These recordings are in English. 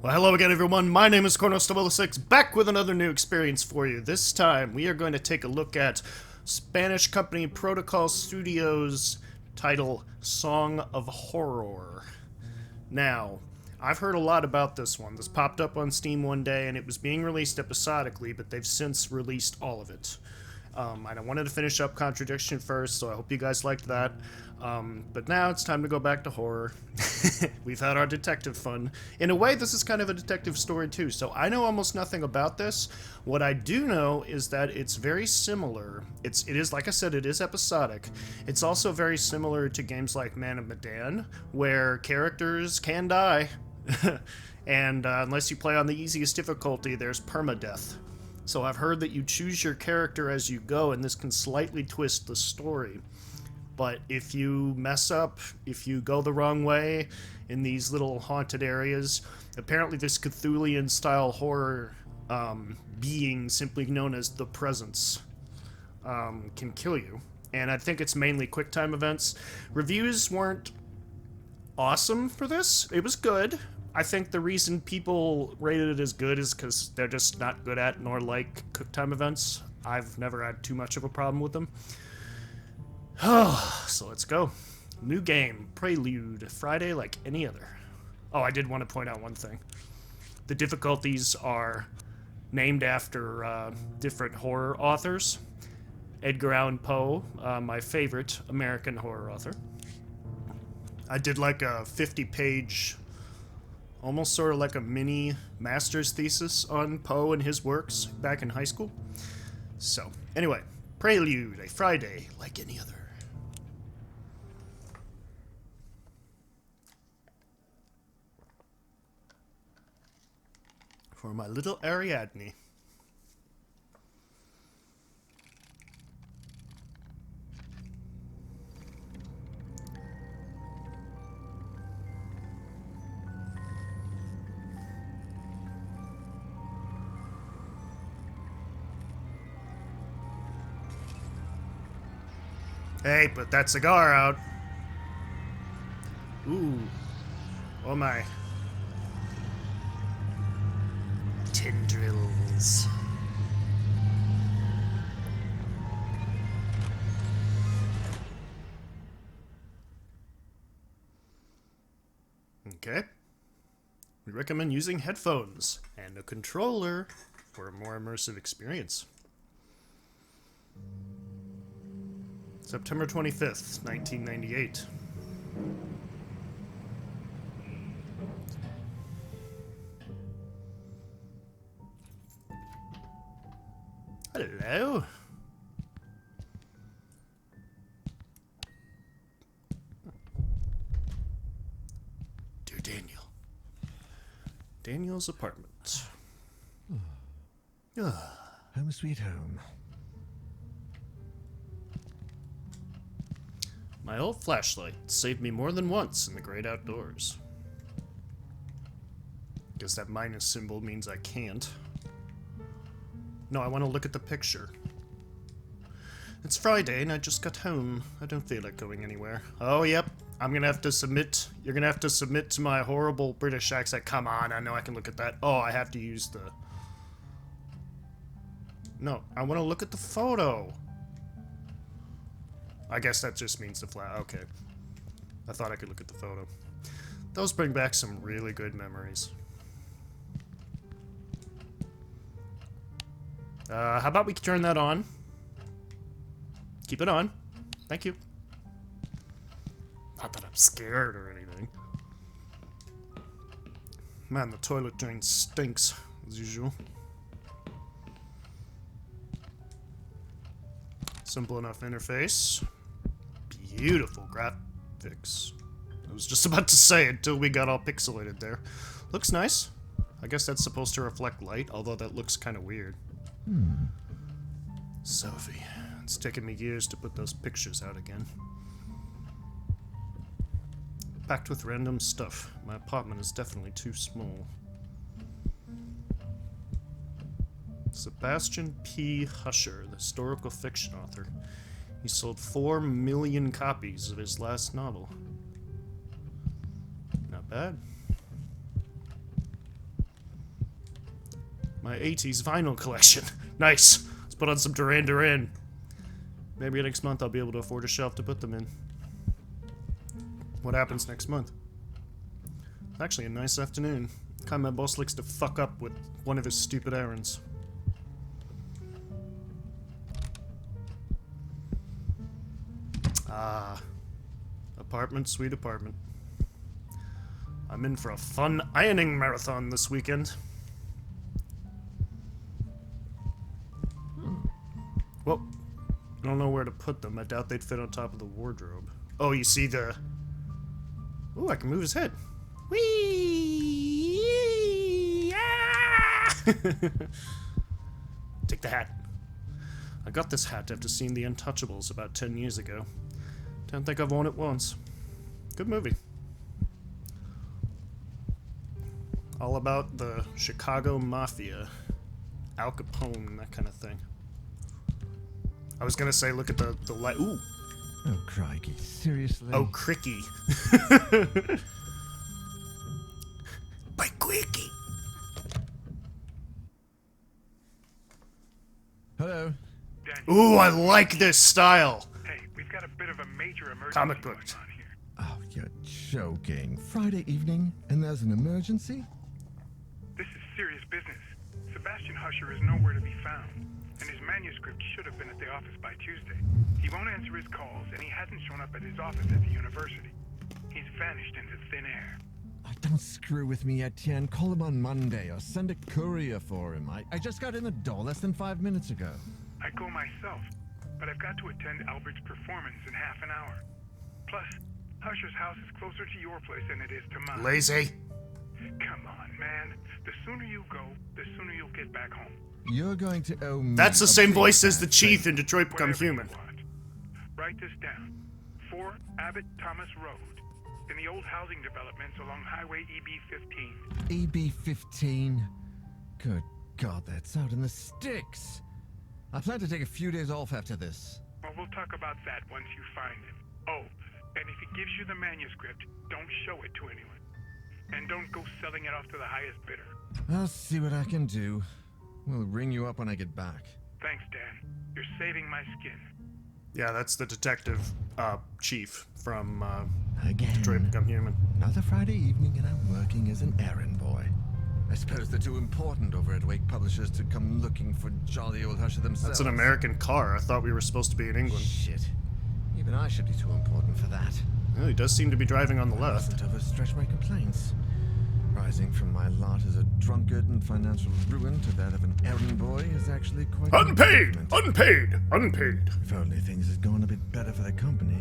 Well, hello again, everyone. My name is Corno6, back with another new experience for you. This time, we are going to take a look at Spanish company Protocol Studios' title, Song of Horror. Now, I've heard a lot about this one. This popped up on Steam one day, and it was being released episodically, but they've since released all of it. I wanted to finish up Contradiction first, so I hope you guys liked that. But now it's time to go back to horror. We've had our detective fun. In a way, this is kind of a detective story too, so I know almost nothing about this. What I do know is that it's very similar. It is, like I said, it is episodic. It's also very similar to games like Man of Medan, where characters can die. And unless you play on the easiest difficulty, there's permadeath. So I've heard that you choose your character as you go, and this can slightly twist the story. But if you mess up, if you go the wrong way in these little haunted areas, apparently this Cthulhian-style horror being, simply known as the Presence, can kill you. And I think it's mainly QuickTime events. Reviews weren't awesome for this. It was good. I think the reason people rated it as good is because they're just not good at nor like QuickTime events. I've never had too much of a problem with them. So let's go. New game, Prelude, Friday like any other. Oh, I did want to point out one thing. The difficulties are named after different horror authors. Edgar Allan Poe, my favorite American horror author. I did like a 50-page, almost sort of like a mini master's thesis on Poe and his works back in high school. So, anyway, Prelude, a Friday like any other. For my little Ariadne. Hey, put that cigar out. Ooh. Oh my. Tendrils. Okay. We recommend using headphones and a controller for a more immersive experience. September 25th, 1998. Hello. Dear Daniel. Daniel's apartment. Home sweet home. My old flashlight saved me more than once in the great outdoors. Guess that minus symbol means I can't. No, I want to look at the picture. It's Friday and I just got home. I don't feel like going anywhere. Oh, yep. I'm gonna have to submit. You're gonna have to submit to my horrible British accent. Come on, I know I can look at that. Oh, I have to use the... No, I want to look at the photo. I guess that just means the flat. Okay. I thought I could look at the photo. Those bring back some really good memories. How about we turn that on? Keep it on. Thank you. Not that I'm scared or anything. Man, the toilet drain stinks, as usual. Simple enough interface. Beautiful graphics. I was just about to say until we got all pixelated there. Looks nice. I guess that's supposed to reflect light, although that looks kind of weird. Sophie. It's taken me years to put those pictures out again. Packed with random stuff. My apartment is definitely too small. Sebastian P. Husher, the historical fiction author. He sold 4 million copies of his last novel. Not bad. My 80s vinyl collection. Nice. Let's put on some Duran Duran. Maybe next month I'll be able to afford a shelf to put them in. What happens next month? It's actually a nice afternoon. Kind my boss likes to fuck up with one of his stupid errands. Ah. Apartment, sweet apartment. I'm in for a fun ironing marathon this weekend. Well, I don't know where to put them. I doubt they'd fit on top of the wardrobe. Oh, you see the... Ooh, I can move his head. Whee! Ah! Take the hat. I got this hat after seeing The Untouchables about 10 years ago. Don't think I've worn it once. Good movie. All about the Chicago Mafia. Al Capone, that kind of thing. I was gonna say, look at the light. Ooh! Oh, crikey. Seriously? Oh, cricky. By quickie. Hello? Ooh, I like this style. Hey, we've got a bit of a major emergency Comic going books. on here. Oh, you're joking. Friday evening, and there's an emergency? This is serious business. Sebastian Husher is nowhere to be found, and his manuscript should have been at the office by Tuesday. He won't answer his calls, and he hasn't shown up at his office at the university. He's vanished into thin air. Oh, don't screw with me, Etienne. Call him on Monday, or send a courier for him. I just got in the door less than 5 minutes ago. I go myself, but I've got to attend Albert's performance in half an hour. Plus, Husher's house is closer to your place than it is to mine. Lazy. Come on, man. The sooner you go, the sooner you'll get back home. You're going to owe me That's the a same big voice as the fat chief favor. in Detroit Become Whatever you Human. want. Write this down. 4 Abbott Thomas Road, in the old housing developments along Highway EB-15. EB-15? Good God, that's out in the sticks. I plan to take a few days off after this. Well, we'll talk about that once you find him. Oh, and if he gives you the manuscript, don't show it to anyone. And don't go selling it off to the highest bidder. I'll see what I can do. We'll ring you up when I get back. Thanks, Dan. You're saving my skin. Yeah, that's the detective chief from Again. Detroit Become Human. Another Friday evening and I'm working as an errand boy. I suppose they're too important over at Wake Publishers to come looking for jolly old Husher themselves. That's an American car. I thought we were supposed to be in England. Shit. Even I should be too important for that. Well, he does seem to be driving on the I left. mustn't overstretch my complaints. Rising from my lot as a drunkard and financial ruin to that of an errand boy is actually quite an Unpaid! improvement. Unpaid! Unpaid! If only things had gone a bit better for the company.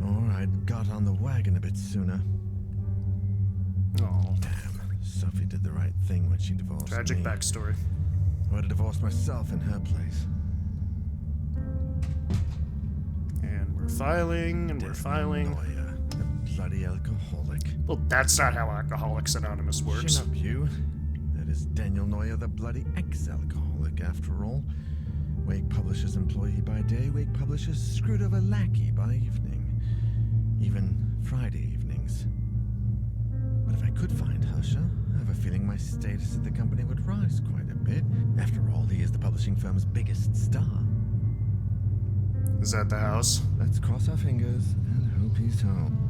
Or I'd got on the wagon a bit sooner. Oh, Damn, Sophie did the right thing when she divorced tragic me. backstory. I would have divorced myself in her place. And we're filing, and we're filing. Lawyer, the bloody alcoholic. Well, that's not how Alcoholics Anonymous works. Chin up, you. That is Daniel Neuer, the bloody ex-alcoholic, after all. Wake Publishers employee by day, Wake Publishers screwed over lackey by evening. Even Friday evenings. But if I could find Husher, I have a feeling my status at the company would rise quite a bit. After all, he is the publishing firm's biggest star. Is that the house? Let's cross our fingers and hope he's home.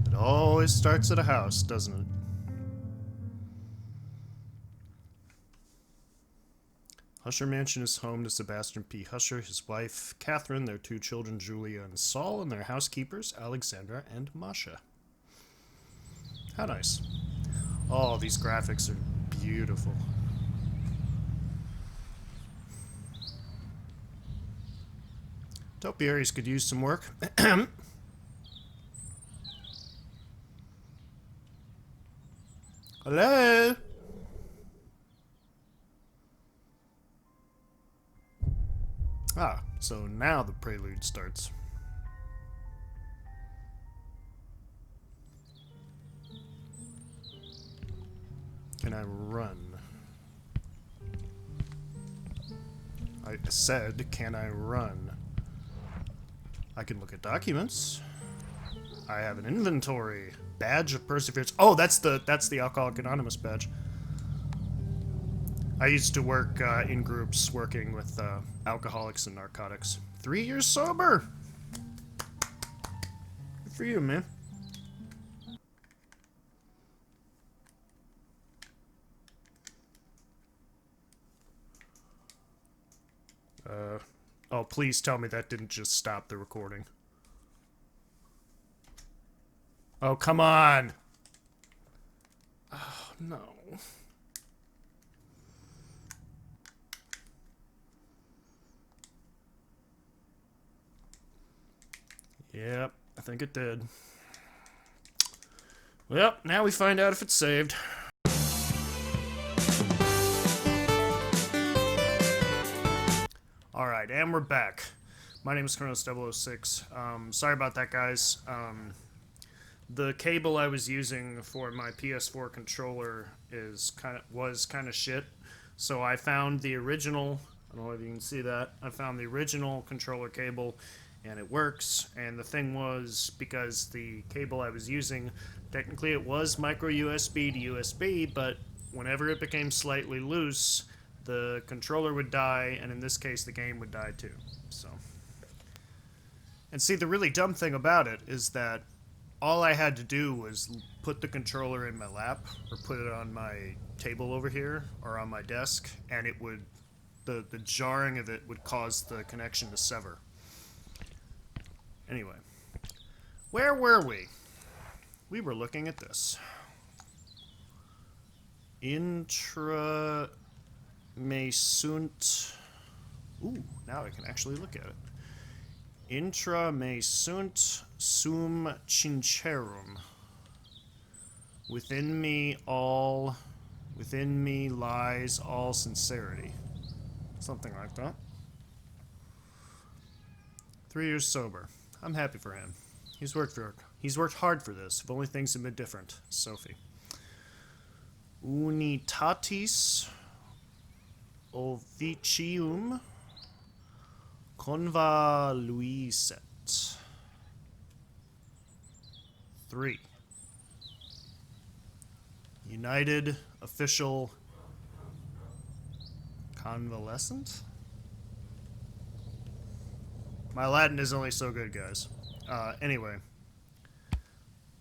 It always starts at a house, doesn't it? Husher Mansion is home to Sebastian P. Husher, his wife, Catherine, their 2 children, Julia and Saul, and their housekeepers, Alexandra and Masha. How nice. Oh, these graphics are beautiful. Topiaries could use some work. Hello? Ah, so now the prelude starts. Can I run? I said, can I run? I can look at documents. I have an inventory. Badge of Perseverance. Oh, that's the Alcoholic Anonymous badge. I used to work in groups working with alcoholics and narcotics. 3 years sober. Good for you, man. Oh, please tell me that didn't just stop the recording. Oh, come on. Oh, no. Yep, I think it did. Well, now we find out if it's saved. Alright, and we're back. My name is Kronos006. Sorry about that, guys. The cable I was using for my PS4 controller was kind of shit. So I found the original, I don't know if you can see that, I found the original controller cable, and it works. And the thing was, because the cable I was using, technically it was micro USB to USB, but whenever it became slightly loose, the controller would die, and in this case the game would die too. So, and see, the really dumb thing about it is that all I had to do was put the controller in my lap, or put it on my table over here, or on my desk, and it would, the jarring of it would cause the connection to sever. Anyway, where were we? We were looking at this. Intramaesunt. Ooh, now I can actually look at it. Intramaesunt sum cincerum. Within me lies all sincerity. Something like that. 3 years sober. I'm happy for him. He's worked hard for this. If only things had been different. Sophie. Unitatis officium convaluisset. 3. United official convalescent? My Latin is only so good, guys. Anyway.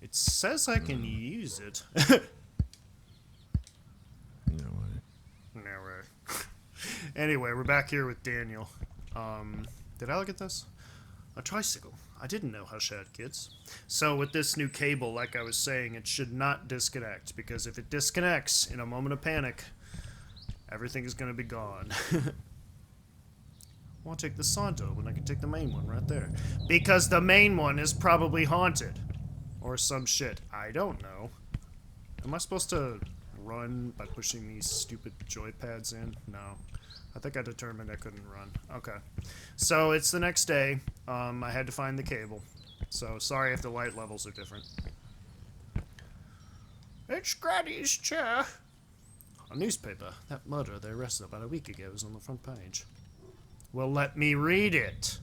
It says I can use it. No way. No way. Anyway, we're back here with Daniel. Did I look at this? A tricycle. I didn't know Hush had kids. So with this new cable, like I was saying, it should not disconnect, because if it disconnects in a moment of panic, everything is going to be gone. I want to take the Santo when I can take the main one right there. Because the main one is probably haunted. Or some shit. I don't know. Am I supposed to run by pushing these stupid joypads in? No. I think I determined I couldn't run. Okay. So it's the next day. I had to find the cable. So sorry if the light levels are different. It's Granny's chair. A newspaper. That murderer they arrested about a week ago was on the front page. Well, let me read it.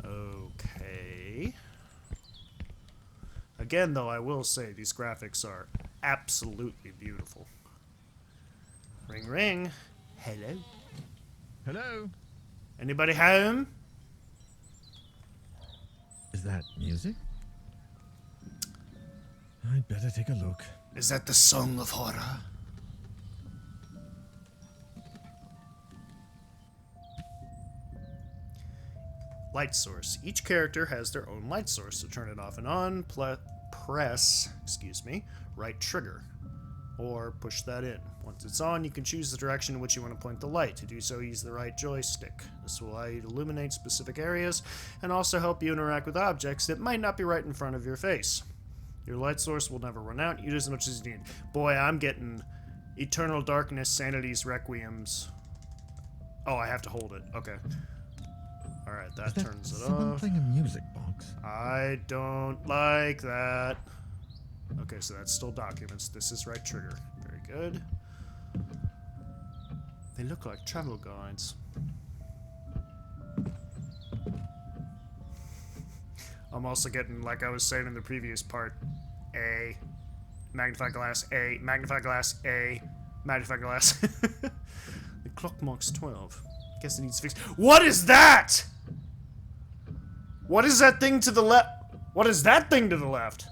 Okay. Again, though, I will say these graphics are absolutely beautiful. Ring, ring. Hello. Hello? Anybody home? Is that music? I'd better take a look. Is that the Song of Horror? Light source. Each character has their own light source. To turn it off and on, press, right trigger. Or push that in. Once it's on, you can choose the direction in which you want to point the light. To do so, use the right joystick. This will allow you to illuminate specific areas and also help you interact with objects that might not be right in front of your face. Your light source will never run out. Use as much as you need. Boy, I'm getting Eternal Darkness, Sanity's Requiems. Oh, I have to hold it. Okay. Alright, that turns it someone off. playing a music box? I don't like that. Okay, so that's still documents. This is right trigger. Very good. They look like travel guides. I'm also getting, like I was saying in the previous part, A, magnify glass, A, magnify glass, A, magnify glass. The clock marks 12. Guess it needs fixed. What is that? What is that thing to the left? What is that thing to the left?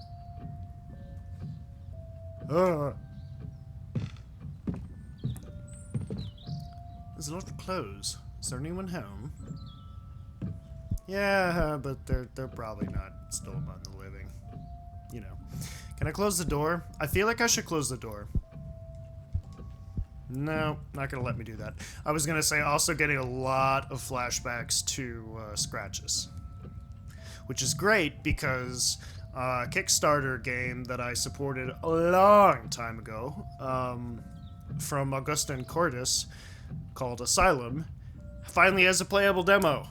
There's a lot of clothes. Is there anyone home? Yeah, but they're probably not still among the living. You know. Can I close the door? I feel like I should close the door. No, not gonna let me do that. I was gonna say also getting a lot of flashbacks to Scratches. Which is great because a Kickstarter game that I supported a long time ago from Augustin Cordis called Asylum finally has a playable demo.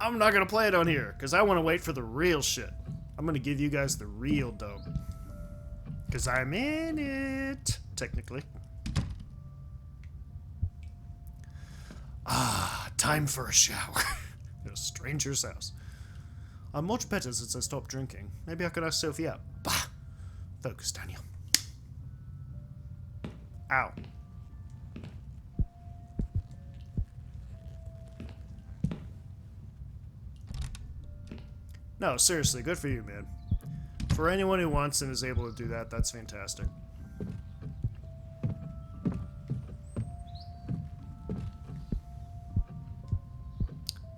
I'm not gonna play it on here because I want to wait for the real shit. I'm gonna give you guys the real dope. Because I'm in it, technically. Ah, time for a shower. In a stranger's house. I'm much better since I stopped drinking. Maybe I could ask Sophie out. Bah! Focus, Daniel. Ow. No, seriously, good for you, man. For anyone who wants and is able to do that, that's fantastic.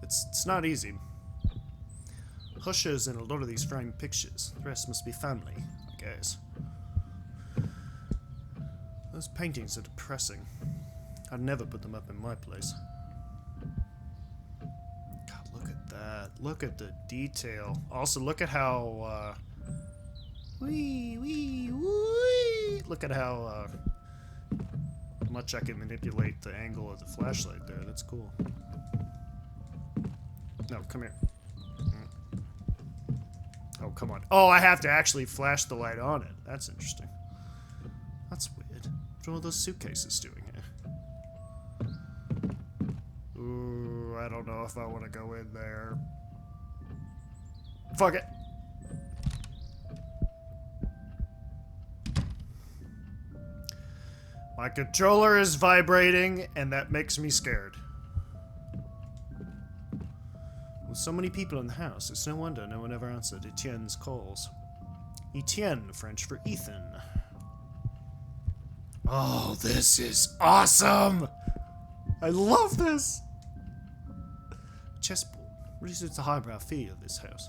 It's not easy. Hushers in a lot of these framed pictures. The rest must be family, I guess. Those paintings are depressing. I'd never put them up in my place. God, look at that. Look at the detail. Also, look at how, look at how, much I can manipulate the angle of the flashlight there. That's cool. No, come here. Oh, come on. Oh, I have to actually flash the light on it. That's interesting. That's weird. What are all those suitcases doing here? Ooh, I don't know if I want to go in there. Fuck it. My controller is vibrating, and that makes me scared. With so many people in the house, it's no wonder no one ever answered Etienne's calls. Etienne, French for Ethan. Oh, this is awesome! I love this! Chessboard. Really suits the highbrow feel of this house.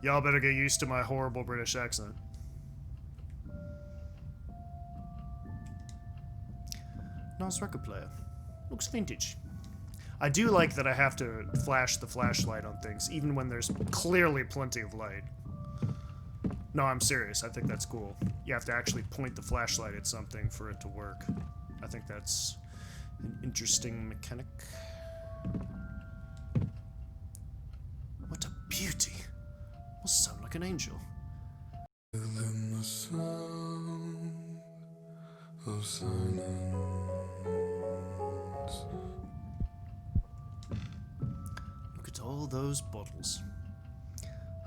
Y'all better get used to my horrible British accent. Nice record player. Looks vintage. I do like that I have to flash the flashlight on things, even when there's clearly plenty of light. No, I'm serious. I think that's cool. You have to actually point the flashlight at something for it to work. I think that's an interesting mechanic. What a beauty. Must sound like an angel. Within the sound of silence. Look at all those bottles.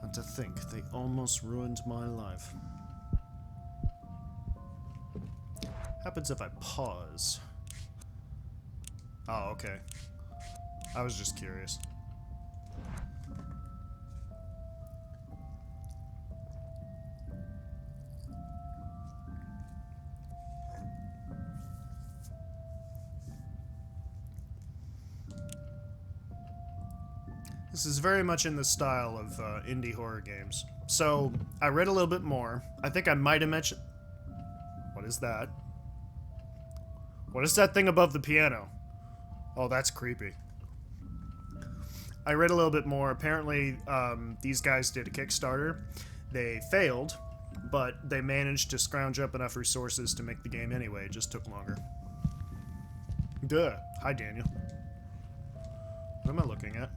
And to think they almost ruined my life. Happens if I pause. Oh, okay. I was just curious. This is very much in the style of indie horror games. So, I read a little bit more. I think I might have mentioned... What is that? What is that thing above the piano? Oh, that's creepy. I read a little bit more. Apparently, these guys did a Kickstarter. They failed, but they managed to scrounge up enough resources to make the game anyway. It just took longer. Duh. Hi, Daniel. What am I looking at?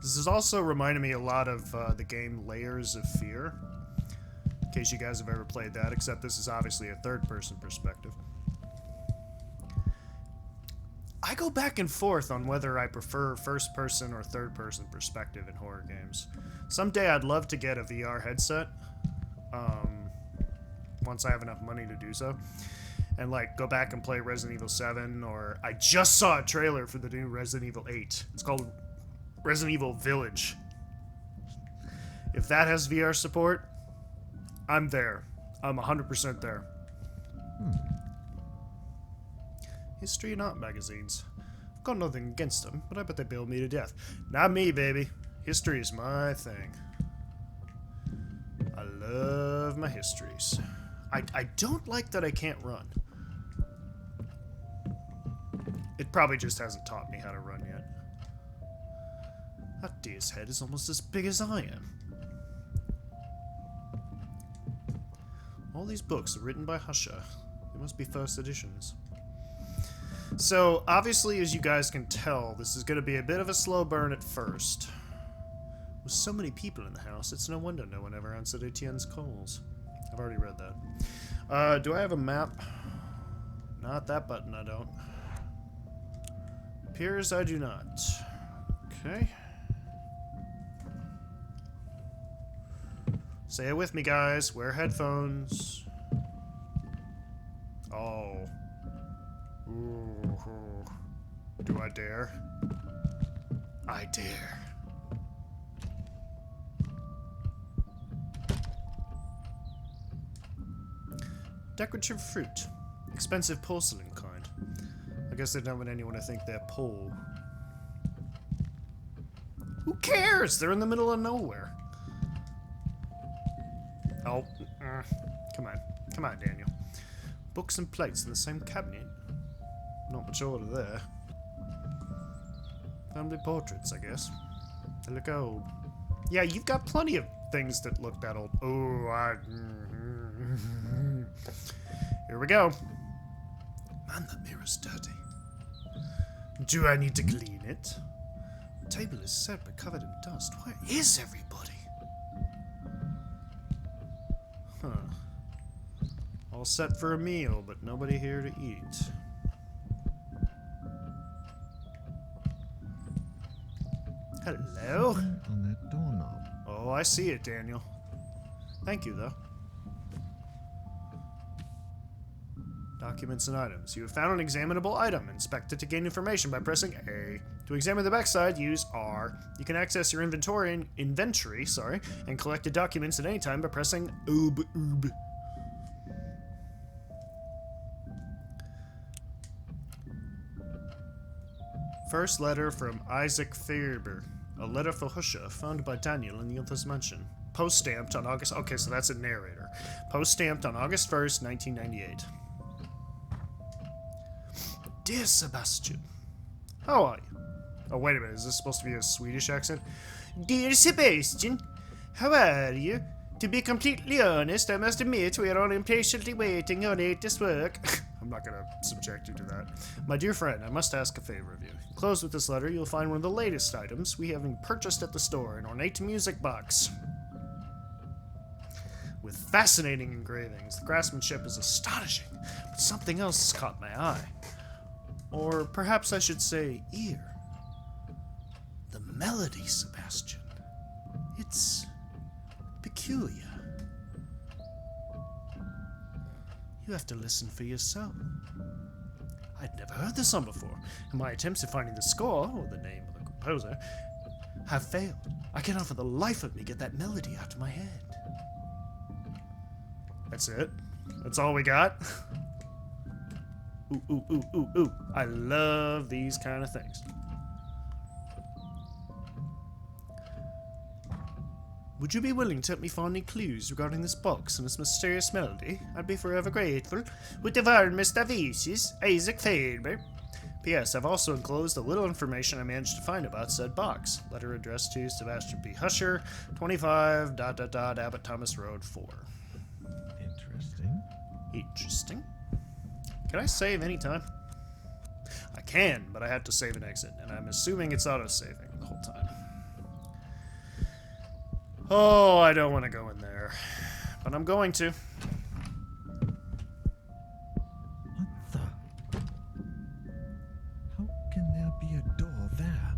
This is also reminding me a lot of the game Layers of Fear. In case you guys have ever played that, except this is obviously a third-person perspective. I go back and forth on whether I prefer first-person or third-person perspective in horror games. Someday I'd love to get a VR headset, once I have enough money to do so, and like go back and play Resident Evil 7, or I just saw a trailer for the new Resident Evil 8. It's called Resident Evil Village. If that has VR support, I'm there. I'm 100% there. History and art magazines. I've got nothing against them, but I bet they bill me to death. Not me, baby. History is my thing. I love my histories. I don't like that I can't run. It probably just hasn't taught me how to run yet. That deer's head is almost as big as I am. All these books are written by Husher. They must be first editions. So, obviously, as you guys can tell, this is going to be a bit of a slow burn at first. With so many people in the house, it's no wonder no one ever answered Etienne's calls. I've already read that. Do I have a map? Not that button, I don't. Appears I do not. Okay. Say it with me, guys. Wear headphones. Oh. Ooh. Do I dare? I dare. Decorative fruit. Expensive porcelain kind. I guess they don't want anyone to think they're poor. Who cares? They're in the middle of nowhere. Oh, come on. Come on, Daniel. Books and plates in the same cabinet. Not much order there. Family portraits, I guess. They look old. Yeah, you've got plenty of things that look that old. Oh, here we go. Man, that mirror's dirty. Do I need to clean it? The table is set but covered in dust. Where is everybody? Huh. All set for a meal, but nobody here to eat. Hello? On that doorknob. Oh, I see it, Daniel. Thank you, though. Documents and items. You have found an examinable item. Inspect it to gain information by pressing A. To examine the backside, use R. You can access your inventory, and collect the documents at any time by pressing OOB. First letter from Isaac Faber. A letter for Husha, found by Daniel in the author's mansion. Post-stamped on August... Okay, so that's a narrator. Post-stamped on August 1st, 1998. Dear Sebastian. How are you? Oh, wait a minute. Is this supposed to be a Swedish accent? Dear Sebastian. How are you? To be completely honest, I must admit we are all impatiently waiting your latest work. I'm not going to subject you to that. My dear friend, I must ask a favor of you. Enclosed with this letter, you'll find one of the latest items we have purchased at the store, an ornate music box. With fascinating engravings. The craftsmanship is astonishing, but something else has caught my eye. Or perhaps I should say ear. The melody, Sebastian. It's peculiar. You have to listen for yourself. I'd never heard this song before, and my attempts at finding the score, or the name of the composer, have failed. I cannot for the life of me get that melody out of my head. That's it? That's all we got? Ooh, ooh, ooh, ooh, ooh. I love these kind of things. Would you be willing to help me find any clues regarding this box and its mysterious melody? I'd be forever grateful. With the warmest of wishes, Isaac Faber. P.S. I've also enclosed the little information I managed to find about said box. Letter addressed to Sebastian P. Husher, 25... Abbott Thomas Road 4. Interesting. Interesting. Can I save anytime? I can, but I have to save and exit, and I'm assuming it's auto-saving the whole time. Oh, I don't want to go in there. But But I'm going to. What the? How can there be a door there?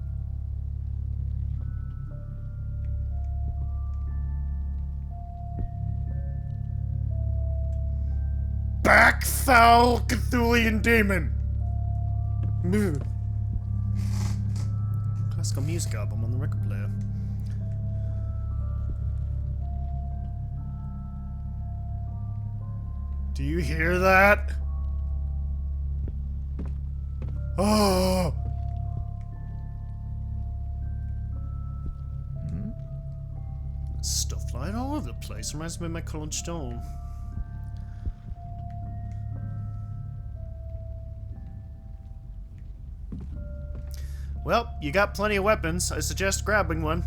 Back, foul Cthulian demon! Classical music album on the record player. Do you hear that? Oh! Stuff flying all over the place. Reminds me of my college dorm. Well, you got plenty of weapons. I suggest grabbing one.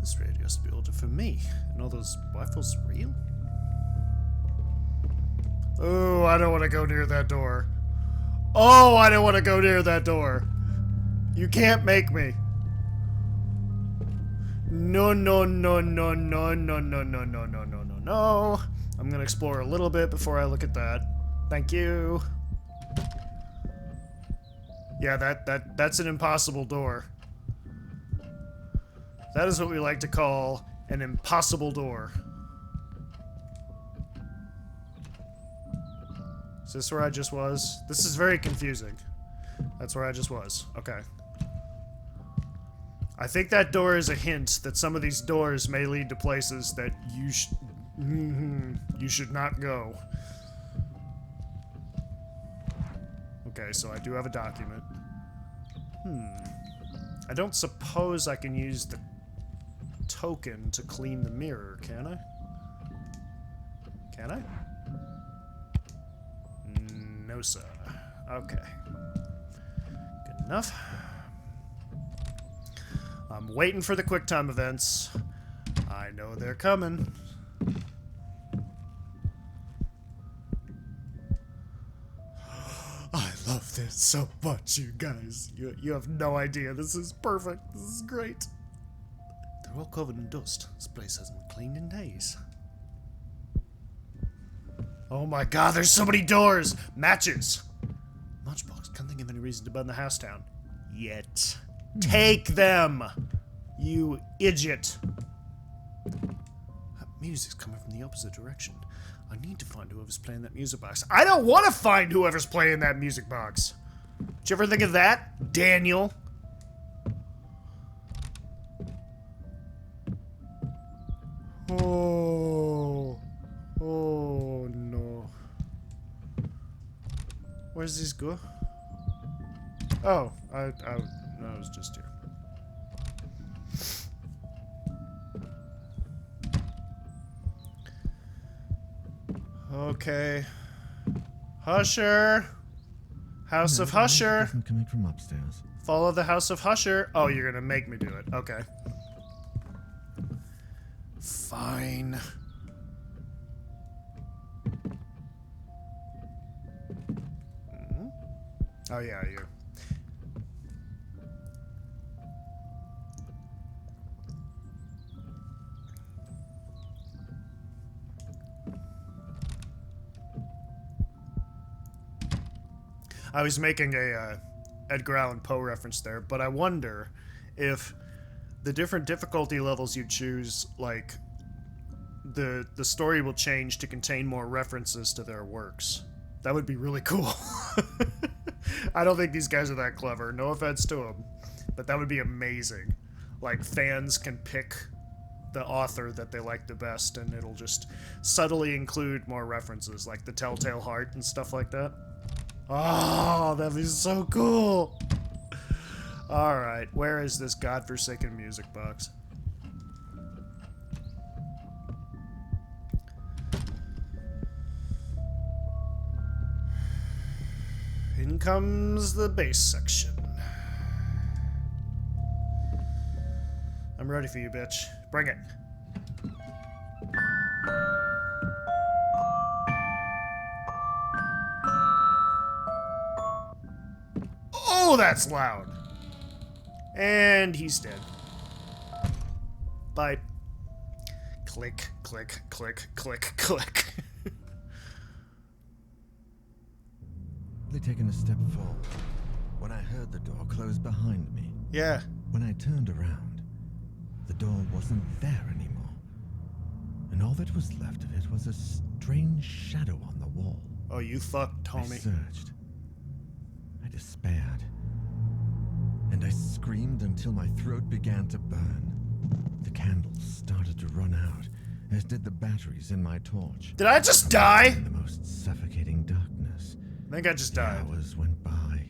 This radio has to be ordered for me. And all those rifles real? Oh, I don't want to go near that door. Oh, I don't want to go near that door. You can't make me. No, no, no, no, no, no, no, no, no, no, no, no, no. I'm gonna explore a little bit before I look at that. Thank you. Yeah, that's an impossible door. That is what we like to call an impossible door. Is this where I just was? This is very confusing. That's where I just was. Okay. I think that door is a hint that some of these doors may lead to places that you should not go. Okay, so I do have a document. I don't suppose I can use the token to clean the mirror, can I? Can I? No, sir. Okay. Good enough. I'm waiting for the QuickTime events. I know they're coming. I love this so much, you guys. You have no idea. This is perfect. This is great. They're all covered in dust. This place hasn't been cleaned in days. Oh my god, there's so many doors! Matches! Matchbox, can't think of any reason to burn the house down. Yet. Take them! You idiot. That music's coming from the opposite direction. I need to find whoever's playing that music box. I don't want to find whoever's playing that music box! Did you ever think of that, Daniel? Oh. Oh no. Where's this go? Oh, no, it was just here. Okay. Husher! House of Husher! Coming from upstairs. Follow the House of Husher. Oh, you're gonna make me do it. Okay. Fine. Oh yeah, you. I was making a Edgar Allan Poe reference there, but I wonder if the different difficulty levels you choose, like, the story will change to contain more references to their works. That would be really cool. I don't think these guys are that clever, no offense to them, but that would be amazing. Like, fans can pick the author that they like the best, and it'll just subtly include more references, like the Telltale Heart and stuff like that. Oh, that'd be so cool! Alright, where is this godforsaken music box? In comes the bass section. I'm ready for you, bitch. Bring it. Oh, that's loud. And he's dead. Bye. Click, Click, click, click, click. I'd taken a step forward when I heard the door close behind me. Yeah. When I turned around, the door wasn't there anymore. And all that was left of it was a strange shadow on the wall. Oh, you fucked, I homie. searched. I despaired. And I screamed until my throat began to burn. The candles started to run out, as did the batteries in my torch. Did I just die? In the most suffocating darkness, I think I just the died. hours went by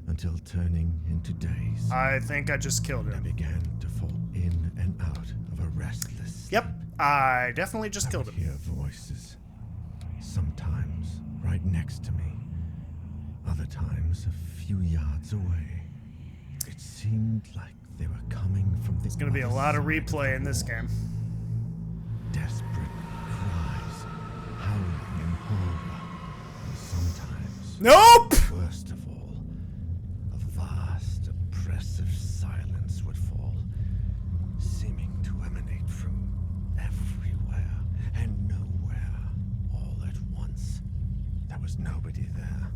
until turning into days. I think I just killed I him. began to fall in and out of a restless Yep, I definitely just I killed would him. hear voices, sometimes right next to me, other times a few yards away. It seemed like they were coming from the There's gonna be a other lot of side replay the in this wall. game. Desperate cries, howling in horror, and sometimes, Nope! worst of all, a vast, oppressive silence would fall, seeming to emanate from everywhere and nowhere all at once. There was nobody there,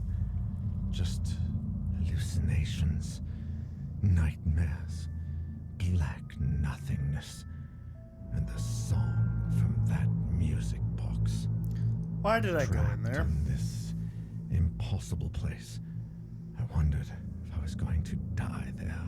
just hallucinations, nightmares, black nothingness, and the song from that music box. Why did I go in Trapped there? in this impossible place, I wondered if I was going to die there.